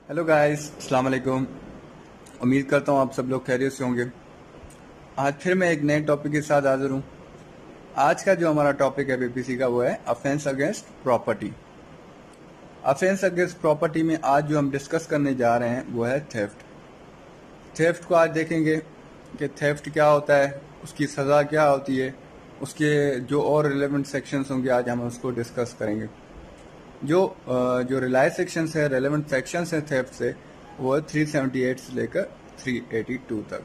Hello guys, अस्सलाम वालेकुम। उम्मीद करता हूँ आप सब लोग खैरियत से होंगे। आज फिर मैं एक नए टॉपिक के साथ हाजिर हूँ। आज का जो हमारा टॉपिक है बीपीसी का वो है offence against property. Offence against property में आज जो हम डिस्कस करने जा रहे हैं वो है थेफ्ट। थेफ्ट को आज देखेंगे कि थेफ्ट क्या होता है, उसकी सज़ा क्या होती है, उसके जो और रिलेवेंट सेक्शंस होंगे आज हम उसको डिस्कस करेंगे। जो रिलाय सेक्शंस है, रेलेवेंट सेक्शंस है थेफ्ट से, वो है 378 से लेकर 382 तक।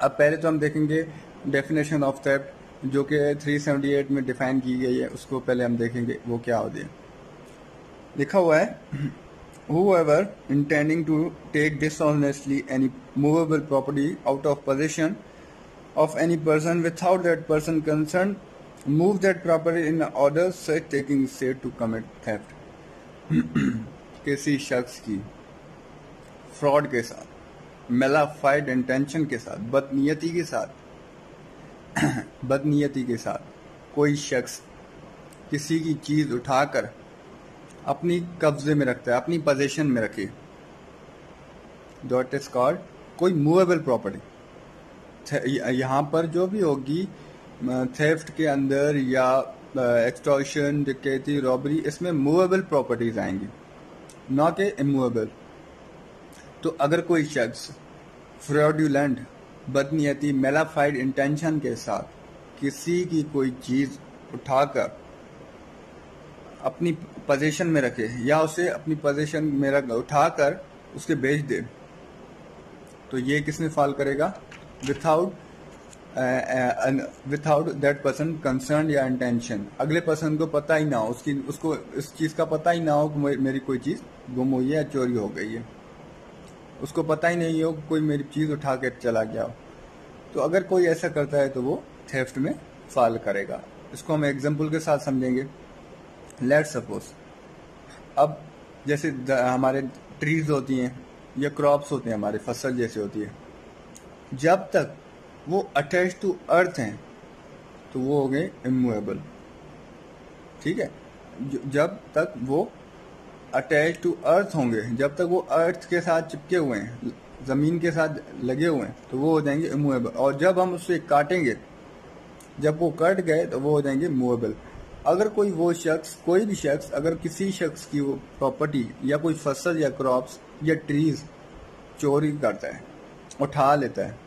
अब पहले तो हम देखेंगे डेफिनेशन ऑफ थेफ्ट जो कि 378 में डिफाइन की गई है, उसको पहले हम देखेंगे वो क्या होती है। लिखा हुआ है whoever intending to take dishonestly any movable property out of possession of any person without that person concerned move that property in order such taking is said to commit theft। किसी शख्स की फ्रॉड के साथ, mala fide intention के साथ, बदनीयती के साथ कोई शख्स किसी की चीज उठाकर अपनी कब्जे में रखता है, अपनी पोजीशन में रखे, डॉट इज कॉल्ड कोई मूवेबल प्रॉपर्टी। यहाँ पर जो भी होगी थेफ्ट के अंदर या एक्सटॉर्शन, डकैती, रॉबरी, इसमें मूवेबल प्रॉपर्टीज आएंगी, ना कि इमूवेबल। तो अगर कोई शख्स फ्रॉडुलेंट, बदनीयती, मेलाफाइड इंटेंशन के साथ किसी की कोई चीज उठाकर अपनी पोजीशन में रखे या उसे अपनी पोजीशन में उठाकर उसके बेच दे, तो ये किसने फॉल करेगा? विथआउट दैट पर्सन कंसर्न या इंटेंशन। अगले पर्सन को पता ही ना हो, उसको इस चीज का पता ही ना हो कि मेरी कोई चीज गुम हुई है या चोरी हो गई है, उसको पता ही नहीं हो कोई मेरी चीज उठा के चला गया हो। तो अगर कोई ऐसा करता है तो वो थेफ्ट में फॉल करेगा। इसको हम एग्जांपल के साथ समझेंगे। लेट्स सपोज, अब जैसे हमारे ट्रीज होती हैं या क्रॉप्स होते हैं, हमारे फसल जैसे होती है, जब तक वो अटैच टू अर्थ हैं तो वो हो गए इमूवेबल। ठीक है, जब तक वो अटैच टू अर्थ होंगे, जब तक वो अर्थ के साथ चिपके हुए हैं, जमीन के साथ लगे हुए हैं, तो वो हो जाएंगे इमूवेबल। और जब हम उससे काटेंगे, जब वो कट गए तो वो हो जाएंगे मूवेबल। अगर कोई भी शख्स अगर किसी शख्स की वो प्रॉपर्टी या कोई फसल या क्रॉप्स या ट्रीज चोरी करता है, उठा लेता है,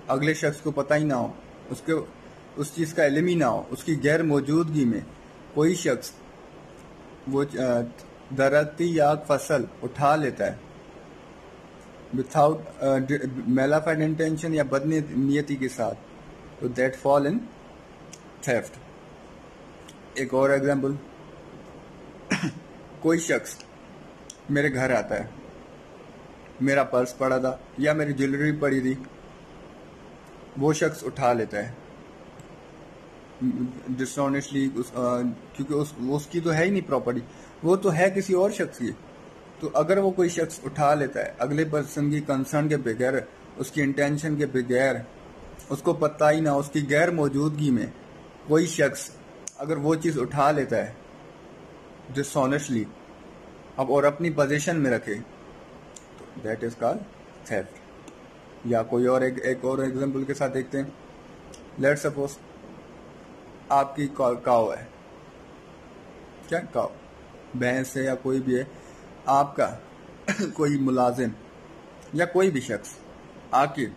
अगले शख्स को पता ही ना हो, उसके उस चीज का इल्म ही ना हो, उसकी गैर मौजूदगी में कोई शख्स वो दरख्ती या फसल उठा लेता है विथआउट मेलाफाइड इंटेंशन या बदनीयती के साथ, तो दैट फॉल इन थेफ्ट। एक और एग्जांपल, कोई शख्स मेरे घर आता है, मेरा पर्स पड़ा था या मेरी ज्वेलरी पड़ी थी, वो शख्स उठा लेता है डिसऑनेस्टली, क्योंकि उसकी तो है ही नहीं प्रॉपर्टी, वो तो है किसी और शख्स की। तो अगर वो कोई शख्स उठा लेता है अगले पर्सन की कंसर्न के बगैर, उसकी इंटेंशन के बगैर, उसको पता ही ना, उसकी गैर मौजूदगी में कोई शख्स अगर वो चीज उठा लेता है डिसऑनेस्टली अब और अपनी पोजीशन में रखे, तो दैट इज कॉल्ड थेफ्ट। या कोई और एक और एग्जांपल के साथ देखते हैं। लेट्स सपोज आपकी काऊ है, क्या काऊ, भैंस है या कोई भी है, आपका कोई मुलाजिम या कोई भी शख्स आके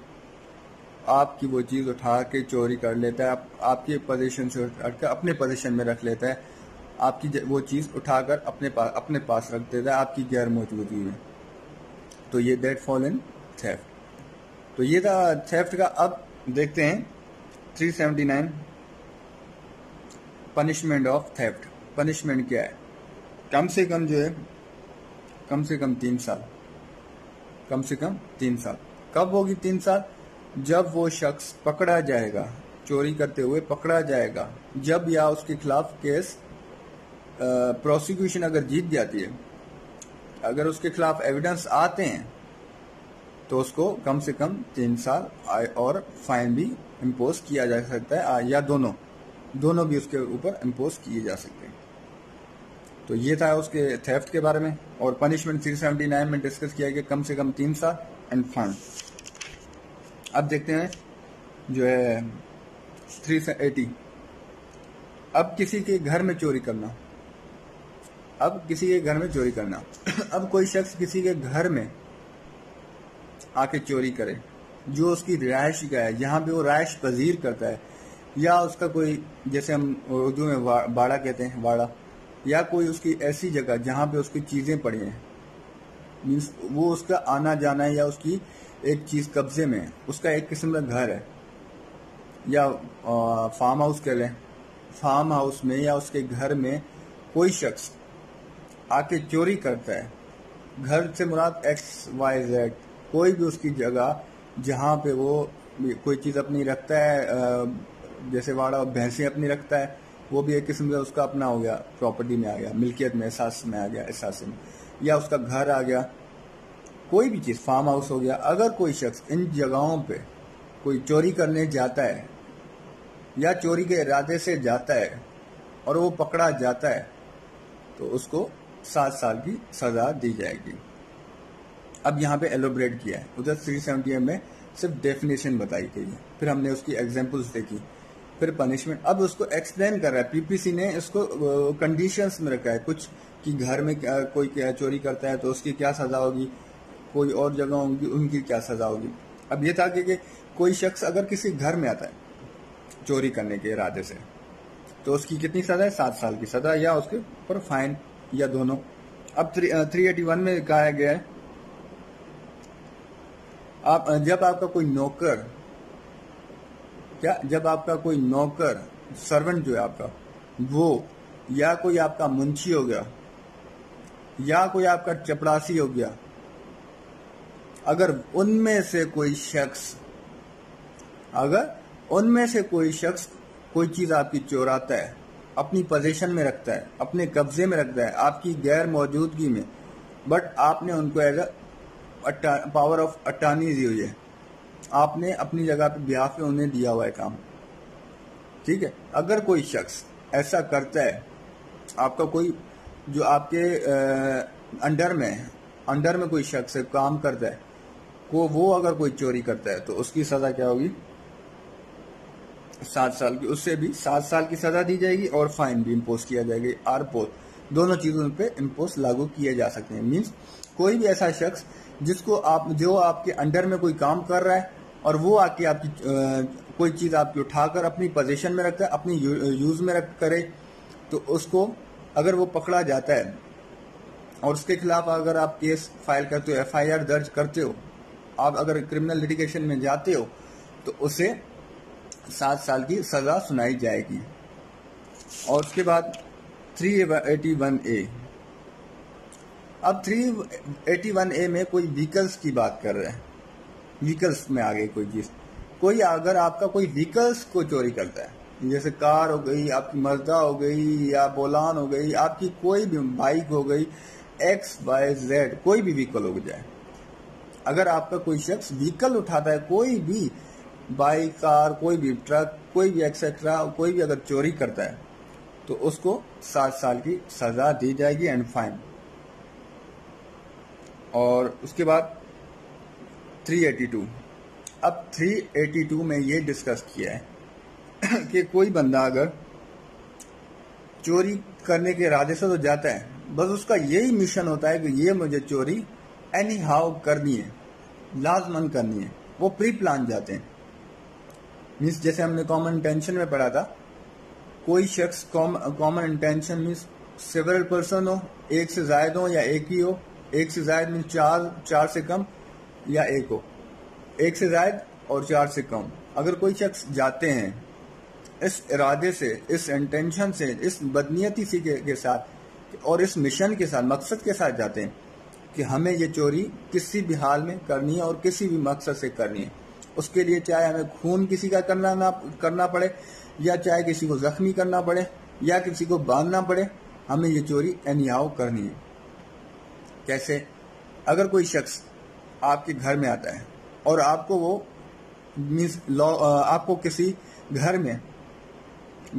आपकी वो चीज उठा के चोरी कर लेता है, आपकी पोजीशन से हटकर अपने पोजीशन में रख लेता है, आपकी वो चीज उठाकर अपने पास रख देता है आपकी गैर मौजूदगी में, तो ये दैट फॉल इन थेफ्ट। तो ये था थेफ्ट का। अब देखते हैं 379 पनिशमेंट ऑफ थेफ्ट। पनिशमेंट क्या है? कम से कम जो है, कम से कम 3 साल, कम से कम 3 साल। कब होगी 3 साल? जब वो शख्स पकड़ा जाएगा, चोरी करते हुए पकड़ा जाएगा, जब या उसके खिलाफ केस प्रोसिक्यूशन अगर जीत जाती है, अगर उसके खिलाफ एविडेंस आते हैं, तो उसको कम से कम 3 साल और फाइन भी इम्पोज किया जा सकता है, या दोनों भी उसके ऊपर इम्पोज किए जा सकते हैं। तो ये था उसके थेफ्ट के बारे में। और पनिशमेंट 379 में डिस्कस किया गया कम से कम 3 साल एंड फाइन। अब देखते हैं जो है 380। अब किसी के घर में चोरी करना। अब कोई शख्स किसी के घर में आके चोरी करे जो उसकी रिहायश का है, जहाँ पे वो रिहायश पजीर करता है, या उसका कोई, जैसे हम उर्दू में बाड़ा कहते हैं, वाड़ा, या कोई उसकी ऐसी जगह जहाँ पे उसकी चीज़ें पड़ी हैं, मीन्स वो उसका आना जाना है, या उसकी एक चीज़ कब्जे में है, उसका एक किस्म का घर है, या फार्म हाउस कह लें, फार्म हाउस में या उसके घर में कोई शख्स आके चोरी करता है। घर से मुराद XYZ, कोई भी उसकी जगह जहाँ पे वो कोई चीज़ अपनी रखता है, जैसे वाड़ा भैंसें अपनी रखता है, वो भी एक किस्म का उसका अपना हो गया, प्रॉपर्टी में आ गया, मिल्कियत में, एहसास में आ गया, एहसास में, या उसका घर आ गया, कोई भी चीज़, फार्म हाउस हो गया। अगर कोई शख्स इन जगहों पे कोई चोरी करने जाता है या चोरी के इरादे से जाता है और वो पकड़ा जाता है तो उसको 7 साल की सज़ा दी जाएगी। अब यहाँ पे एलोबरेट किया है, उधर 370 में सिर्फ डेफिनेशन बताई गई है, फिर हमने उसकी एग्जांपल्स देखी, फिर पनिशमेंट। अब उसको एक्सप्लेन कर रहा है, पीपीसी ने इसको कंडीशंस में रखा है कुछ, कि घर में कोई चोरी करता है तो उसकी क्या सज़ा होगी, कोई और जगह होंगी उनकी क्या सज़ा होगी। अब ये था कि कोई शख्स अगर किसी घर में आता है चोरी करने के इरादे से, तो उसकी कितनी सज़ा है? 7 साल की सज़ा, या उसके ऊपर फाइन, या दोनों। अब 381 में कहा गया है, जब आपका कोई नौकर सर्वेंट जो है आपका, वो, या कोई आपका मुंशी हो गया, या कोई आपका चपरासी हो गया, अगर उनमें से कोई शख्स कोई चीज़ आपकी चोराता है, अपनी पोजीशन में रखता है, अपने कब्जे में रखता है आपकी गैर मौजूदगी में, बट आपने उनको एज पावर ऑफ अटॉर्नी दी हुई है, आपने अपनी जगह पे बिहाफ पे उन्हें दिया हुआ है काम, ठीक है। अगर कोई शख्स ऐसा करता है, आपका कोई जो आपके अंडर में कोई शख्स काम करता है, वो अगर कोई चोरी करता है तो उसकी सज़ा क्या होगी? 7 साल की। उससे भी 7 साल की सज़ा दी जाएगी और फाइन भी इम्पोज किया जाएगा, और बोथ दोनों चीज़ों पे इम्पोज लागू किए जा सकते हैं। मीन्स कोई भी ऐसा शख्स जो आपके अंडर में कोई काम कर रहा है और वो आके आपकी कोई चीज़ आपकी उठाकर अपनी पोजीशन में रखता है, अपनी यूज़ में करे, तो उसको अगर वो पकड़ा जाता है और उसके खिलाफ अगर आप केस फाइल करते हो, FIR दर्ज करते हो, आप अगर क्रिमिनल लिटिगेशन में जाते हो, तो उसे 7 साल की सज़ा सुनाई जाएगी। और उसके बाद 381A। अब 381A में कोई व्हीकल्स की बात कर रहे हैं, व्हीकल्स में आ गई कोई चीज़। कोई अगर आपका कोई व्हीकल्स को चोरी करता है, जैसे कार हो गई, आपकी मज़दा हो गई, या बोलान हो गई, आपकी कोई भी बाइक हो गई, XYZ कोई भी व्हीकल हो जाए, अगर आपका कोई शख्स व्हीकल उठाता है, कोई भी बाइक, कार, कोई भी ट्रक, कोई भी एक्सेट्रा, कोई भी अगर चोरी करता है तो उसको 7 साल की सज़ा दी जाएगी एंड फाइन। और उसके बाद 382। अब 382 में ये डिस्कस किया है कि कोई बंदा अगर चोरी करने के इरादे से तो जाता है, बस उसका यही मिशन होता है कि ये मुझे चोरी एनी हाउ करनी है, लाजमन करनी है, वो प्री प्लान जाते हैं। मीन्स जैसे हमने कॉमन इंटेंशन में पढ़ा था, कोई शख्स common intention means several person हो, एक से ज्यादा हो या एक ही हो, एक से ज्यादा मीन्स चार से कम, या एक हो, एक से ज्यादा और 4 से कम। अगर कोई शख्स जाते हैं इस इरादे से, इस इंटेंशन से, इस बदनीयती सी के साथ और इस मिशन के साथ, मकसद के साथ जाते हैं कि हमें ये चोरी किसी भी हाल में करनी है और किसी भी मकसद से करनी है, उसके लिए चाहे हमें खून किसी का करना पड़े, या चाहे किसी को जख्मी करना पड़े, या किसी को बांधना पड़े, हमें ये चोरी एनी हाउ करनी है। कैसे? अगर कोई शख्स आपके घर में आता है और आपको वो मीन्स आपको किसी घर में,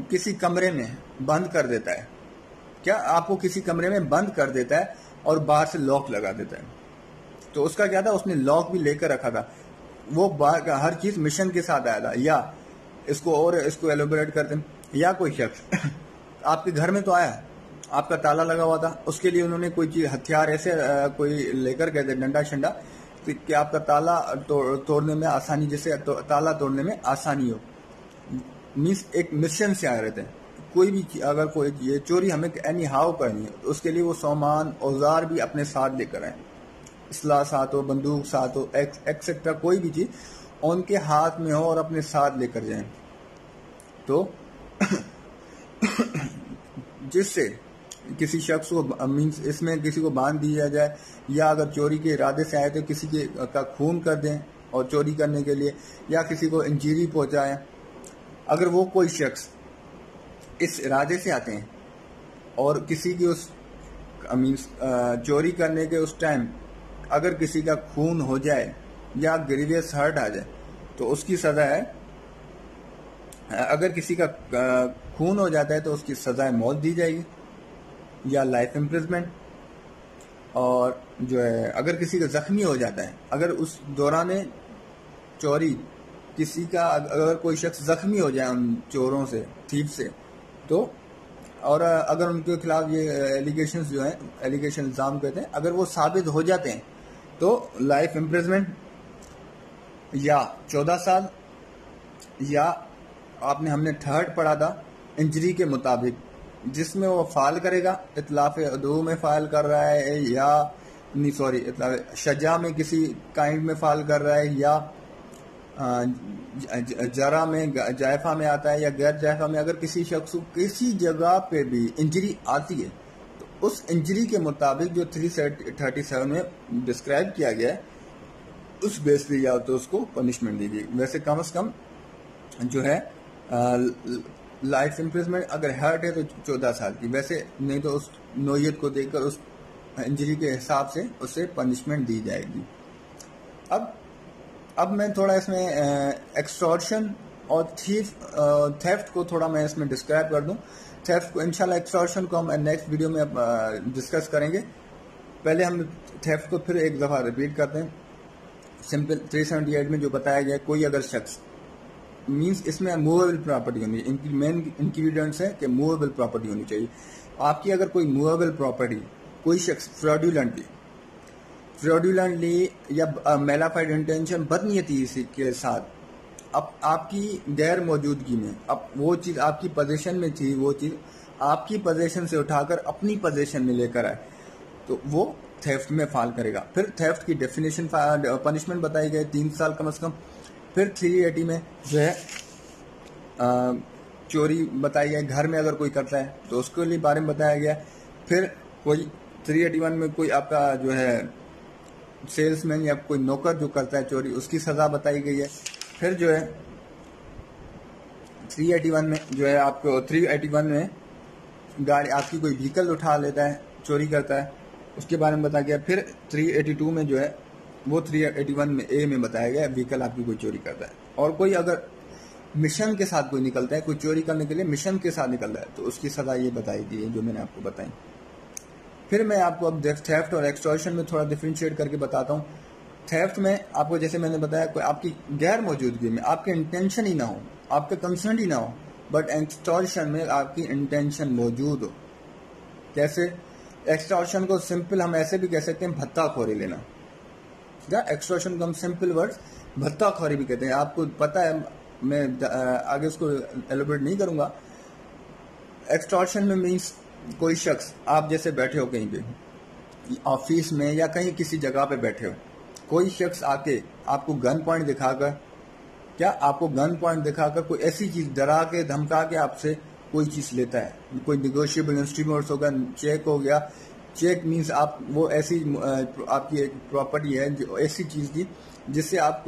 किसी कमरे में बंद कर देता है, क्या आपको किसी कमरे में बंद कर देता है और बाहर से लॉक लगा देता है। तो उसका क्या था, उसने लॉक भी लेकर रखा था, वो हर चीज मिशन के साथ आया था। या इसको एलोबरेट करते हैं, या कोई शख्स आपके घर में तो आया, आपका ताला लगा हुआ था, उसके लिए उन्होंने कोई चीज हथियार ऐसे कोई लेकर गए थे, डंडा शंडा, कि आपका ताला तोड़ने में आसानी, जैसे ताला तोड़ने में आसानी हो। मीन्स एक मिशन से आ रहे थे। कोई भी अगर कोई ये चोरी हमें एनी हाउ करनी है तो उसके लिए वो सामान औजार भी अपने साथ लेकर आए, असला साथ हो, बंदूक साथ हो, एक्सेट्रा, कोई भी चीज उनके हाथ में हो और अपने साथ लेकर जाएं, तो जिससे किसी शख्स को मीन्स इसमें किसी को बांध दिया जाए, या अगर चोरी के इरादे से आए तो किसी के का खून कर दें और चोरी करने के लिए, या किसी को इंजरी पहुंचाएं। अगर वो कोई शख्स इस इरादे से आते हैं और किसी की उस मीन्स चोरी करने के उस टाइम अगर किसी का खून हो जाए या ग्रीवियस हर्ट आ जाए तो उसकी सजा है, अगर किसी का खून हो जाता है तो उसकी सजा मौत दी जाएगी या लाइफ इम्प्रिजमेंट। और जो है अगर किसी का जख्मी हो जाता है, अगर उस दौरान चोरी किसी का अगर कोई शख्स जख्मी हो जाए उन चोरों से, थीफ से, तो और अगर उनके खिलाफ ये एलिगेशंस जो हैं, एलिगेशन इल्जाम कहते हैं, अगर वो साबित हो जाते हैं तो लाइफ इम्प्रिजमेंट या 14 साल, या हमने थर्ड पढ़ा था इंजरी के मुताबिक, जिसमें वो फाइल करेगा, इतलाफ अदू में फाइल कर रहा है, या नहीं सॉरी शजा में किसी काइंड में फाइल कर रहा है, या जरा में जायफा में आता है या गैर जायफा में, अगर किसी शख्स को किसी जगह पे भी इंजरी आती है तो उस इंजरी के मुताबिक जो 337 में डिस्क्राइब किया गया है उस बेस पे या तो उसको पनिशमेंट दी जाएगी। वैसे कम से कम जो है लाइफ इम्प्रिजमेंट, अगर हर्ट है तो 14 साल की, वैसे नहीं तो उस नोयत को देखकर उस इंजरी के हिसाब से उसे पनिशमेंट दी जाएगी। अब मैं थोड़ा इसमें एक्सटॉर्शन और थेफ्ट को थोड़ा मैं इसमें डिस्क्राइब कर दूं। थेफ्ट को इंशाल्लाह, एक्सटॉर्शन को हम नेक्स्ट वीडियो में डिस्कस करेंगे। पहले हम थेफ्ट को फिर एक दफ़ा रिपीट करते हैं। सिंपल 378 में जो बताया गया, कोई अगर शख्स मीन्स इसमें मूवेबल प्रॉपर्टी होनी चाहिए, इनकी मेन इंग्रीडियंट्स है कि मूवेबल प्रॉपर्टी होनी चाहिए। आपकी अगर कोई मूवेबल प्रॉपर्टी कोई शख्स फ्रॉडुलेंटली या मेलाफाइड इंटेंशन, बदनीयती के साथ अब आपकी गैर मौजूदगी में, अब वो चीज़ आपकी पोजीशन में थी, वो चीज़ आपकी पोजीशन से उठाकर अपनी पोजीशन में लेकर आए, तो वो थेफ्ट में फाल करेगा। फिर थेफ्ट की डेफिनेशन, पनिशमेंट बताई गई 3 साल कम से कम। फिर 380 में जो है चोरी बताई गई, घर में अगर कोई करता है तो उसके लिए बारे में बताया गया। फिर कोई 381 में कोई आपका जो है सेल्समैन या कोई नौकर जो करता है चोरी, उसकी सजा बताई गई है। फिर जो है 381 में जो है आपको 381 में गाड़ी आपकी कोई व्हीकल उठा लेता है, चोरी करता है, उसके बारे में बताया गया। फिर 382 में जो है वो 381 में ए में बताया गया व्हीकल आपकी कोई चोरी करता है, और कोई अगर मिशन के साथ कोई निकलता है, कोई चोरी करने के लिए मिशन के साथ निकलता है, तो उसकी सजा ये बताई गई है जो मैंने आपको बताई। फिर मैं आपको अब थेफ्ट और एक्सटॉर्शन में थोड़ा डिफरेंशिएट करके बताता हूँ। थेफ्ट में आपको जैसे मैंने बताया, कोई आपकी गैर मौजूदगी में आपके इंटेंशन ही ना हो, आपका कंसर्न ही ना हो, बट एक्सटॉर्शन में आपकी इंटेंशन मौजूद हो। कैसे? एक्सटॉर्शन को सिंपल हम ऐसे भी कह सकते हैं, भत्ताखोरी लेना, या एक्सटॉर्शन को हम सिंपल वर्ड्स भत्ताखोरी भी कहते हैं। आपको पता है, मैं आगे उसको एलोबरेट नहीं करूंगा। एक्सटॉर्शन में मीन्स कोई शख्स, आप जैसे बैठे हो कहीं पे ऑफिस में या कहीं किसी जगह पे बैठे हो, कोई शख्स आके आपको गन पॉइंट दिखाकर, क्या आपको गन पॉइंट दिखाकर कोई ऐसी चीज डरा के धमका के आपसे कोई चीज लेता है। कोई निगोशिएबल इंस्ट्रूमेंट्स होगा, चेक हो गया, चेक मीन्स आप वो ऐसी आपकी एक प्रॉपर्टी है जो ऐसी चीज की जिससे आप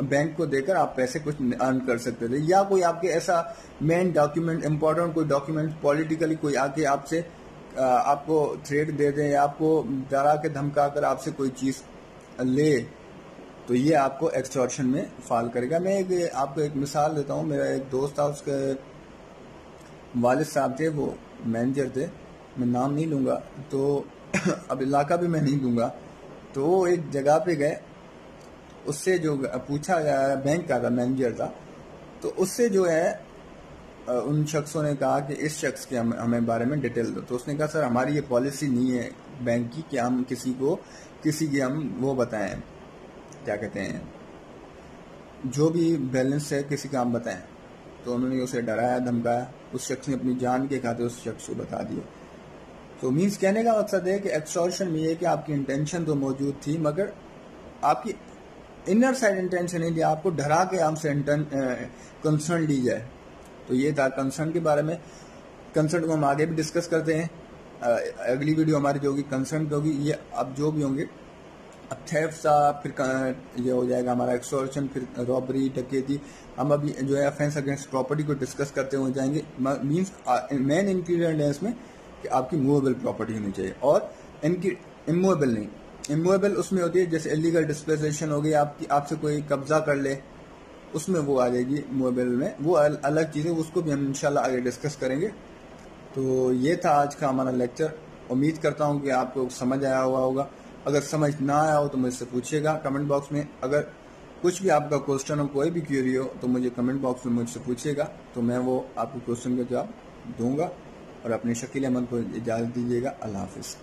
बैंक को देकर आप पैसे कुछ अर्न कर सकते थे, या कोई आपके ऐसा मेन डॉक्यूमेंट, इंपॉर्टेंट कोई डॉक्यूमेंट, पॉलिटिकली कोई आके आपसे आपको थ्रेट दे दे या आपको डरा के धमका कर आपसे कोई चीज ले, तो ये आपको एक्सटॉर्शन में फाल करेगा। मैं आपको एक मिसाल देता हूँ। मेरा एक दोस्त था, उसके वालिद साहब थे, वो मैनेजर थे मैं नाम नहीं लूँगा, तो अब इलाका भी मैं नहीं दूंगा। तो वो एक जगह पे गए, उससे जो पूछा गया, बैंक का था, मैनेजर था, तो उससे जो है उन शख्सों ने कहा कि इस शख्स के हमें बारे में डिटेल दो। तो उसने कहा सर हमारी ये पॉलिसी नहीं है बैंक की कि हम किसी की हम वो बताएं, क्या कहते हैं, जो भी बैलेंस है किसी का हम बताएं। तो उन्होंने उसे डराया धमकाया, उस शख्स ने अपनी जान के खाते उस शख्स को बता दिया। तो मीन्स कहने का मकसद है कि एक्सटॉर्शन में ये कि आपकी इंटेंशन तो मौजूद थी, मगर आपकी इनर साइड इंटेंशन नहीं लिया, आपको डरा के हमसे कंसर्न ली जाए। तो ये था कंसर्न के बारे में। कंसर्न को हम आगे भी डिस्कस करते हैं। अगली वीडियो हमारी जो होगी कंसर्न की होगी। ये अब जो भी होंगे, अब थेफ्ट था, फिर ये हो जाएगा हमारा एक्सटॉर्शन, फिर रॉबरी, डकैती। हम अभी जो है ऑफेंस अगेंस्ट प्रॉपर्टी को डिस्कस करते हुए जाएंगे। मीन्स मेन इंग्रीडियंट है इसमें कि आपकी मूवेबल प्रॉपर्टी होनी चाहिए, और इनकी इमूवेबल नहीं। इमूवेबल उसमें होती है जैसे इलीगल डिस्पोजेशन हो गई, आपसे कोई कब्जा कर ले, उसमें वो आ जाएगी मूवेबल में, वो अलग चीज़ है, उसको भी हम इंशाल्लाह आगे डिस्कस करेंगे। तो ये था आज का हमारा लेक्चर। उम्मीद करता हूँ कि आपको समझ आया हुआ होगा। अगर समझ ना आया हो तो मुझसे पूछिएगा कमेंट बॉक्स में। अगर कुछ भी आपका क्वेश्चन हो, कोई भी क्वेरी हो, तो मुझे कमेंट बॉक्स में मुझसे पूछिएगा, तो मैं वो आपके क्वेश्चन का जवाब दूंगा। और अपने शकील अहमद को इजाज़त दीजिएगा। अल्लाह हाफिज़।